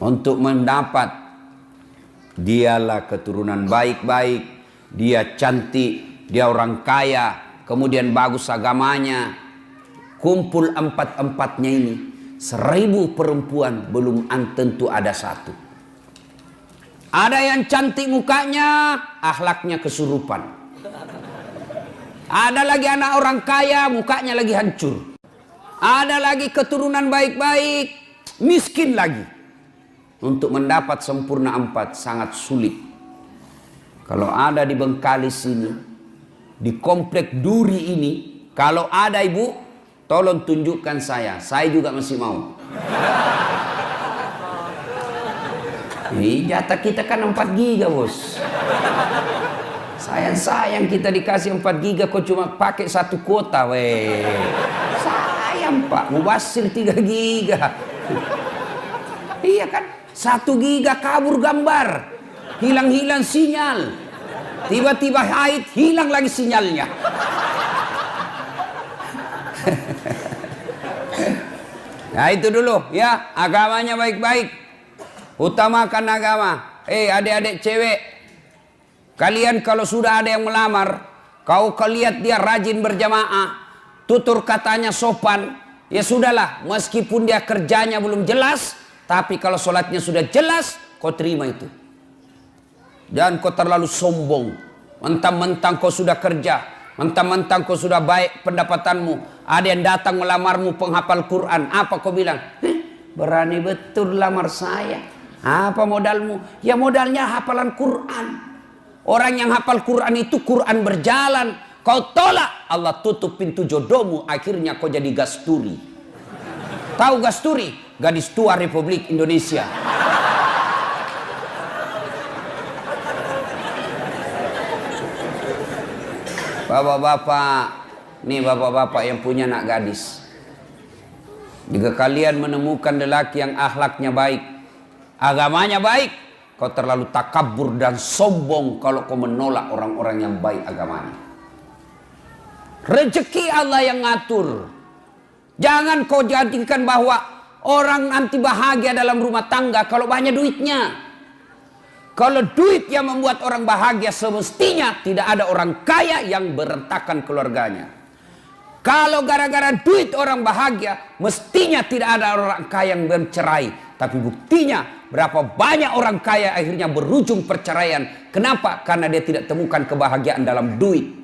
untuk mendapat dialah keturunan baik-baik, dia cantik, dia orang kaya, kemudian bagus agamanya, kumpul empat-empatnya ini, 1000 perempuan belum tentu ada satu. Ada yang cantik mukanya, akhlaknya kesurupan. Ada lagi anak orang kaya, mukanya lagi hancur. Ada lagi keturunan baik-baik, miskin lagi. Untuk mendapat sempurna 4 sangat sulit. Kalau ada di Bengkalis ini, di komplek Duri ini, kalau ada ibu, tolong tunjukkan saya juga masih mau. Jatah kita kan 4 giga bos. Sayang kita dikasih 4 giga kok cuma pakai 1 kuota weh. Sayang pak, mubasir 3 giga. Iya kan, 1 giga kabur gambar, hilang sinyal, tiba-tiba haid hilang lagi sinyalnya. Nah itu dulu ya, agamanya baik-baik, utamakan agama. Adik-adik cewek, kalian kalau sudah ada yang melamar, kau lihat dia rajin berjamaah, tutur katanya sopan, ya sudahlah, meskipun dia kerjanya belum jelas, tapi kalau sholatnya sudah jelas, kau terima itu. Jangan kau terlalu sombong, mentang-mentang kau sudah kerja, mentang-mentang kau sudah baik pendapatanmu, ada yang datang melamarmu penghafal Quran, apa kau bilang? Berani betul lamar saya. Apa modalmu? Ya modalnya hafalan Quran. Orang yang hafal Quran itu Quran berjalan. Kau tolak, Allah tutup pintu jodohmu, akhirnya kau jadi gasturi. Tahu gasturi? Gadis tua Republik Indonesia. Bapak-bapak, nih bapak-bapak yang punya anak gadis, jika kalian menemukan lelaki yang akhlaknya baik, agamanya baik, kau terlalu takabur dan sombong kalau kau menolak orang-orang yang baik agamanya. Rezeki Allah yang ngatur. Jangan kau jadikan bahwa orang nanti bahagia dalam rumah tangga kalau banyak duitnya. Kalau duit yang membuat orang bahagia, semestinya tidak ada orang kaya yang berantakan keluarganya. Kalau gara-gara duit orang bahagia, mestinya tidak ada orang kaya yang bercerai. Tapi buktinya berapa banyak orang kaya akhirnya berujung perceraian. Kenapa? Karena dia tidak temukan kebahagiaan dalam duit.